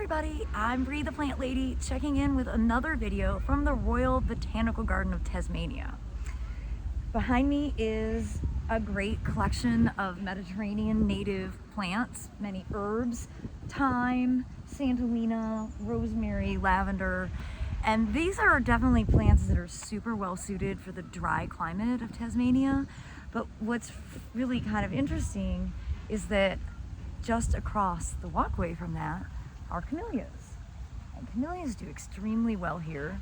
everybody, I'm Bree the Plant Lady checking in with another video from the Royal Botanical Garden of Tasmania. Behind me is a great collection of Mediterranean native plants, many herbs, thyme, santolina, rosemary, lavender, and these are definitely plants that are super well suited for the dry climate of Tasmania. But what's really kind of interesting is that just across the walkway from that are camellias. And camellias do extremely well here.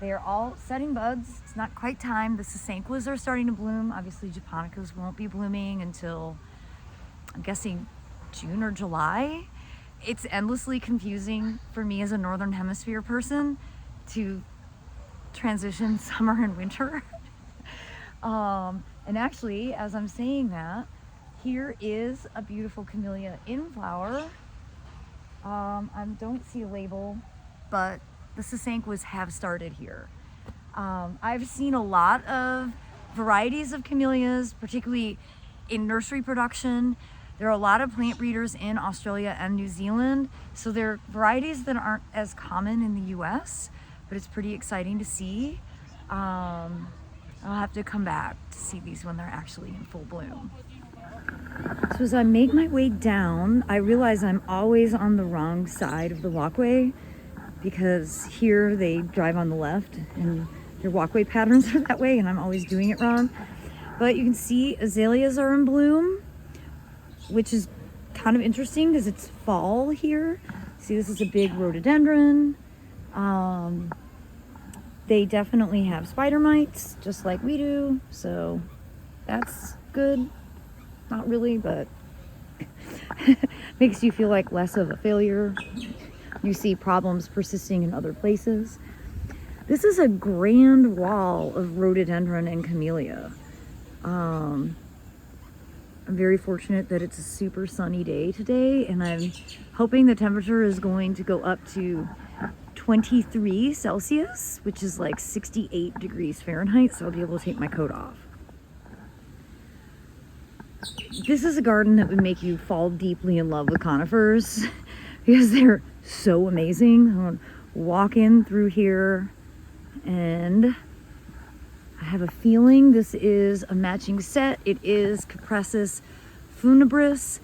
They are all setting buds. It's not quite time. The sasanquas are starting to bloom. Obviously japonicas won't be blooming until, I'm guessing, June or July. It's endlessly confusing for me as a Northern Hemisphere person to transition summer and winter. And actually, as I'm saying that, here is a beautiful camellia in flower. I don't see a label, but the sasanquas have started here. I've seen a lot of varieties of camellias, particularly in nursery production. There are a lot of plant breeders in Australia and New Zealand, so they're varieties that aren't as common in the US, but it's pretty exciting to see. I'll have to come back to see these when they're actually in full bloom. So as I make my way down, I realize I'm always on the wrong side of the walkway because here they drive on the left and their walkway patterns are that way and I'm always doing it wrong. But you can see azaleas are in bloom, which is kind of interesting because it's fall here. See, this is a big rhododendron. They definitely have spider mites, just like we do, so that's good. Not really, but makes you feel like less of a failure. You see problems persisting in other places. This is a grand wall of rhododendron and camellia. I'm very fortunate that it's a super sunny day today, and I'm hoping the temperature is going to go up to 23 Celsius, which is like 68 degrees Fahrenheit, so I'll be able to take my coat off. This is a garden that would make you fall deeply in love with conifers because they're so amazing. I'm gonna walk in through here and I have a feeling this is a matching set. It is Cupressus funebris.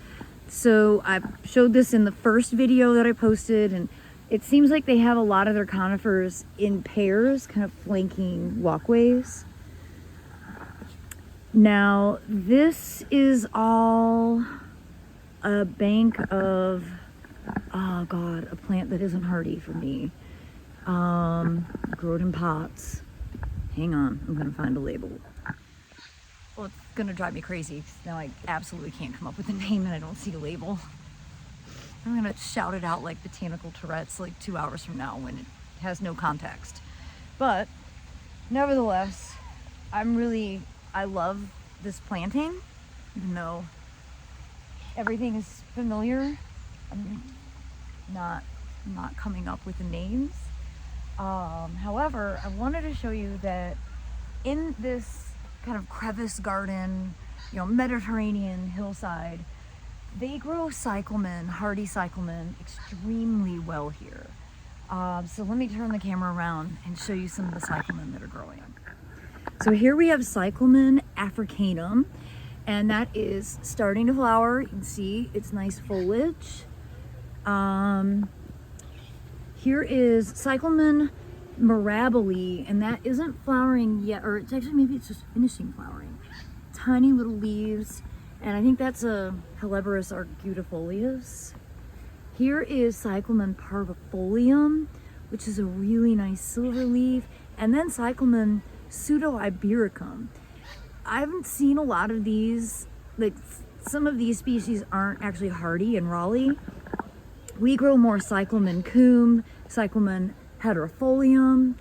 So I showed this in the first video that I posted, and it seems like they have a lot of their conifers in pairs, kind of flanking walkways. Now, this is all a bank of, oh God, a plant that isn't hardy for me. Grow it in pots. Hang on, I'm gonna find a label. Well, it's gonna drive me crazy because now I absolutely can't come up with a name and I don't see a label. I'm gonna shout it out like Botanical Tourette's like 2 hours from now when it has no context. But nevertheless, I love this planting, even though everything is familiar. I'm not coming up with the names. However, I wanted to show you that in this kind of crevice garden, Mediterranean hillside, they grow cyclamen, hardy cyclamen, extremely well here. So let me turn the camera around and show you some of the cyclamen that are growing. So here we have cyclamen africanum, and that is starting to flower. You can see its nice foliage. Here is cyclamen mirabile, and that isn't flowering yet, or it's actually, maybe it's just finishing flowering. Tiny little leaves, and I think that's a Helleborus argutifolius. Here is cyclamen parvifolium, which is a really nice silver leaf, and then cyclamen pseudo-ibericum. I haven't seen a lot of these, like some of these species aren't actually hardy in Raleigh. We grow more cyclamen coum, cyclamen hederifolium.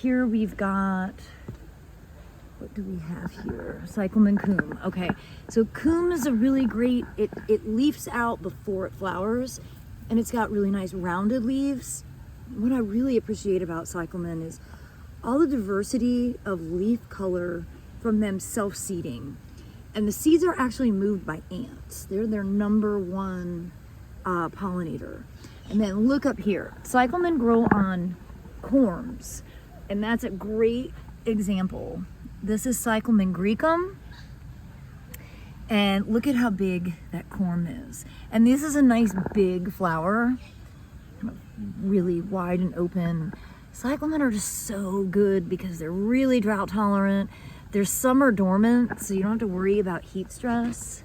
Here we've got, what do we have here? Cyclamen coum. Okay, so coum is a really great, it leaves out before it flowers, and it's got really nice rounded leaves. What I really appreciate about cyclamen is all the diversity of leaf color from them self-seeding. And the seeds are actually moved by ants. They're their number one pollinator. And then look up here. Cyclamen grow on corms, and that's a great example. This is Cyclamen greecum, and look at how big that corm is. And this is a nice big flower, really wide and open. Cyclamen are just so good because they're really drought tolerant. They're summer dormant, so you don't have to worry about heat stress.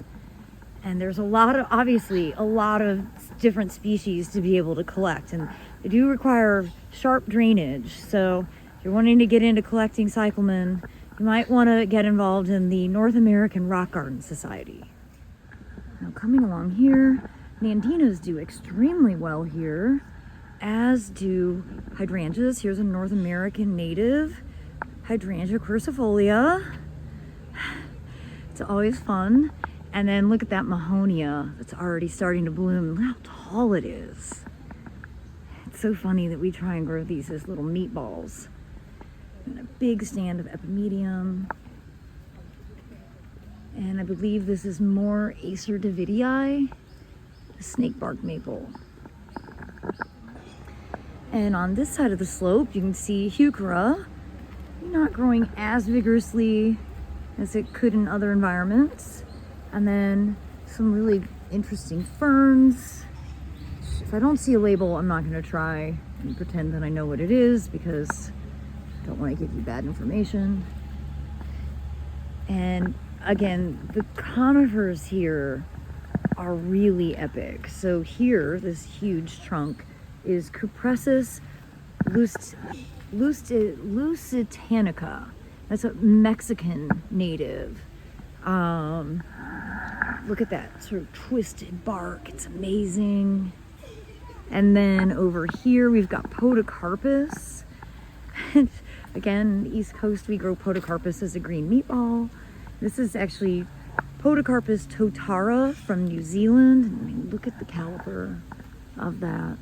And there's obviously a lot of different species to be able to collect, and they do require sharp drainage. So if you're wanting to get into collecting cyclamen, you might want to get involved in the North American Rock Garden Society. Now coming along here, Nandinas do extremely well here, as do hydrangeas. Here's a North American native, Hydrangea quercifolia. It's always fun. And then look at that Mahonia that's already starting to bloom. Look how tall it is. It's so funny that we try and grow these as little meatballs. And a big stand of epimedium. And I believe this is more Acer davidii, the snakebark maple. And on this side of the slope, you can see heuchera, not growing as vigorously as it could in other environments. And then some really interesting ferns. If I don't see a label, I'm not going to try and pretend that I know what it is, because I don't want to give you bad information. And again, the conifers here are really epic. So here, this huge trunk is Cupressus lusitanica. That's a Mexican native. Look at that sort of twisted bark. It's amazing. And then over here we've got Podocarpus. Again, East Coast, we grow Podocarpus as a green meatball. This is actually Podocarpus totara from New Zealand. I mean, look at the caliber of that.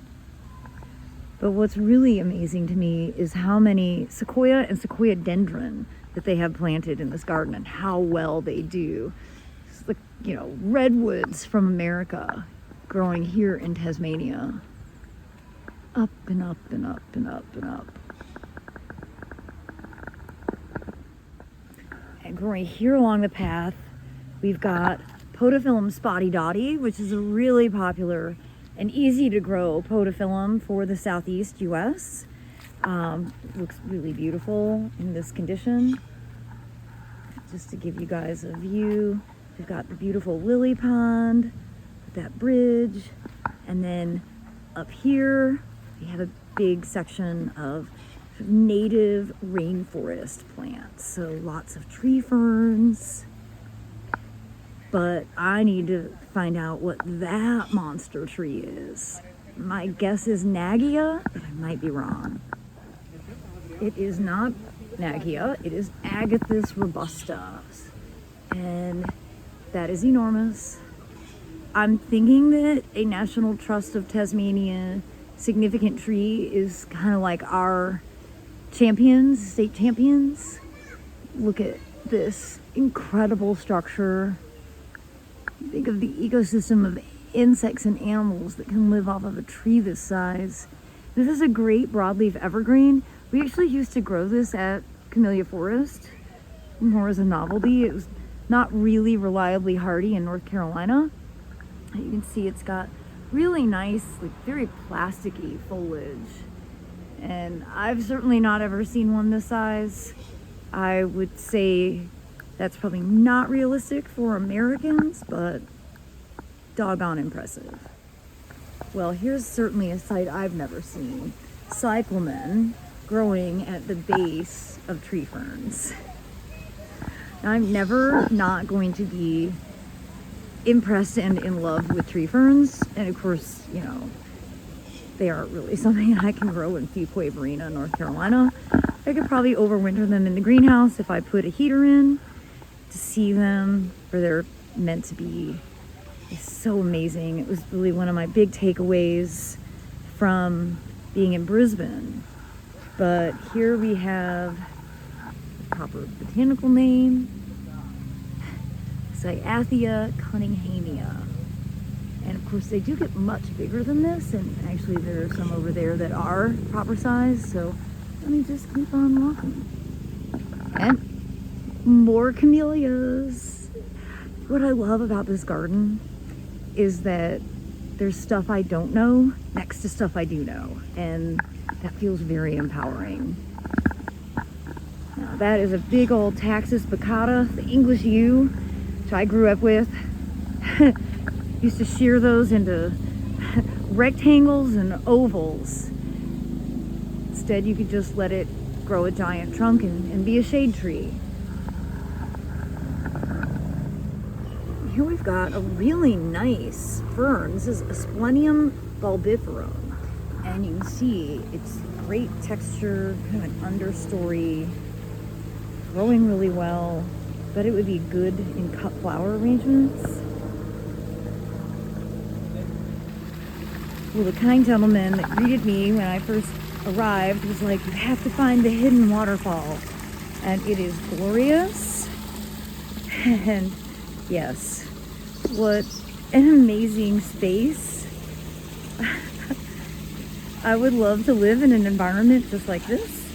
But what's really amazing to me is how many sequoia and sequoia dendron that they have planted in this garden, and how well they do. It's like, you know, redwoods from America growing here in Tasmania. Up and up and up and up and up. And growing here along the path, we've got Podophyllum spotty dotty, which is a really popular and easy to grow podophyllum for the southeast US. Looks really beautiful in this condition. Just to give you guys a view, we've got the beautiful lily pond, that bridge, and then up here we have a big section of native rainforest plants. So lots of tree ferns. But I need to find out what that monster tree is. My guess is Nagia, but I might be wrong. It is not Nagia, it is Agathis robusta. And that is enormous. I'm thinking that a National Trust of Tasmania significant tree is kind of like our champions, state champions. Look at this incredible structure. Think of the ecosystem of insects and animals that can live off of a tree this size. This is a great broadleaf evergreen. We actually used to grow this at Camellia Forest more as a novelty. It was not really reliably hardy in North Carolina. You can see it's got really nice, like very plasticky foliage. And I've certainly not ever seen one this size. I would say that's probably not realistic for Americans, but doggone impressive. Well, here's certainly a sight I've never seen. Cyclamen growing at the base of tree ferns. Now, I'm never not going to be impressed and in love with tree ferns. And of course, you know, they aren't really something I can grow in Fuquay-Varina, North Carolina. I could probably overwinter them in the greenhouse if I put a heater in. To see them where they're meant to be is so amazing. It was really one of my big takeaways from being in Brisbane. But here we have the proper botanical name, Cyathea cunninghamia. And of course they do get much bigger than this, and actually there are some over there that are proper size, so let me just keep on walking. And more camellias. What I love about this garden is that there's stuff I don't know next to stuff I do know, and that feels very empowering. Now that is a big old Taxus baccata, the English yew, which I grew up with. Used to shear those into rectangles and ovals. Instead, you could just let it grow a giant trunk and be a shade tree. Here we've got a really nice fern. This is Asplenium bulbiferum. And you can see it's great texture, kind of an understory, growing really well. But it would be good in cut flower arrangements. Well, the kind gentleman that greeted me when I first arrived was like, you have to find the hidden waterfall. And it is glorious. And yes, what an amazing space. I would love to live in an environment just like this.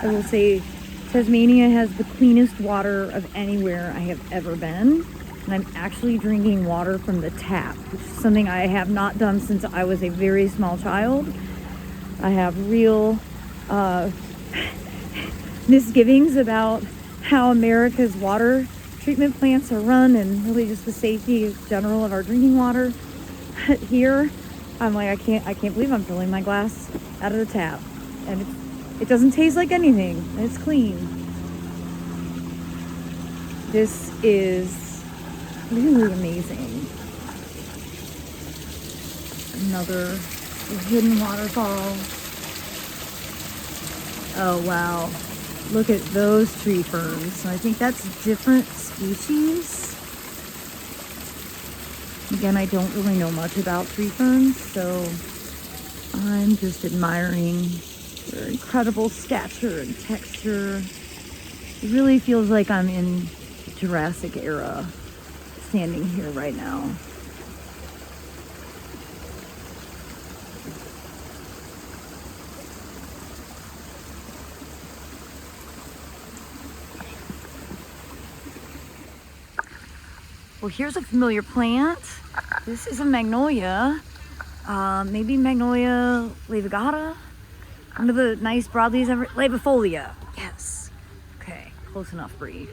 I will say Tasmania has the cleanest water of anywhere I have ever been. And I'm actually drinking water from the tap, which is something I have not done since I was a very small child. I have real misgivings about how America's water treatment plants are run, and really just the safety in general of our drinking water. Here, I'm like, I can't believe I'm filling my glass out of the tap, and it doesn't taste like anything. And it's clean. This is really amazing. Another hidden waterfall. Oh wow, look at those tree ferns. I think that's different species. Again, I don't really know much about tree ferns, so I'm just admiring their incredible stature and texture. It really feels like I'm in Jurassic era standing here right now. Well, here's a familiar plant. This is a magnolia, maybe Magnolia laevigata. One of the nice broadleaves ever, laevifolia. Yes. Okay, close enough breed.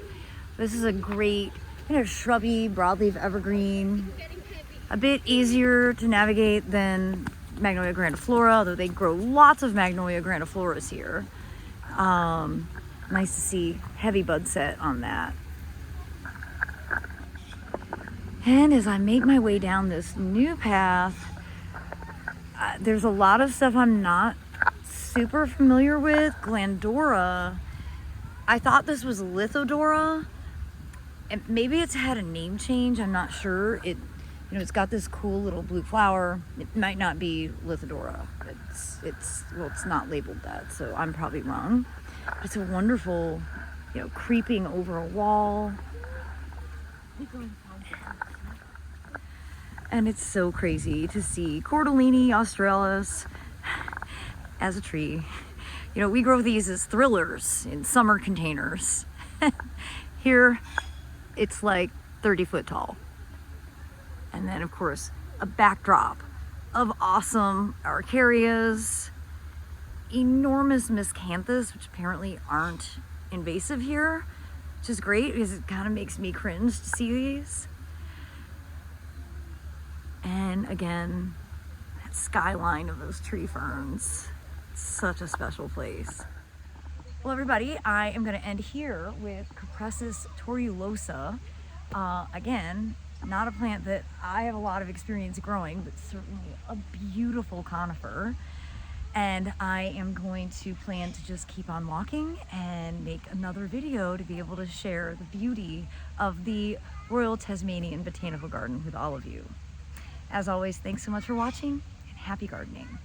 This is a great kind of shrubby broadleaf evergreen. A bit easier to navigate than Magnolia grandiflora, although they grow lots of Magnolia grandifloras here. Nice to see heavy bud set on that. And as I make my way down this new path, there's a lot of stuff I'm not super familiar with. Glandora. I thought this was Lithodora, and maybe it's had a name change. I'm not sure. It's got this cool little blue flower. It might not be Lithodora. It's not labeled that, so I'm probably wrong. But it's a wonderful, creeping over a wall. And it's so crazy to see Cordellini australis as a tree. We grow these as thrillers in summer containers. Here, it's like 30 foot tall. And then, of course, a backdrop of awesome arcarias, enormous miscanthus, which apparently aren't invasive here, which is great because it kind of makes me cringe to see these. And again, that skyline of those tree ferns. It's such a special place. Well, everybody, I am going to end here with Cupressus tortuosa. Again, not a plant that I have a lot of experience growing, but certainly a beautiful conifer. And I am going to plan to just keep on walking and make another video to be able to share the beauty of the Royal Tasmanian Botanical Garden with all of you. As always, thanks so much for watching, and happy gardening.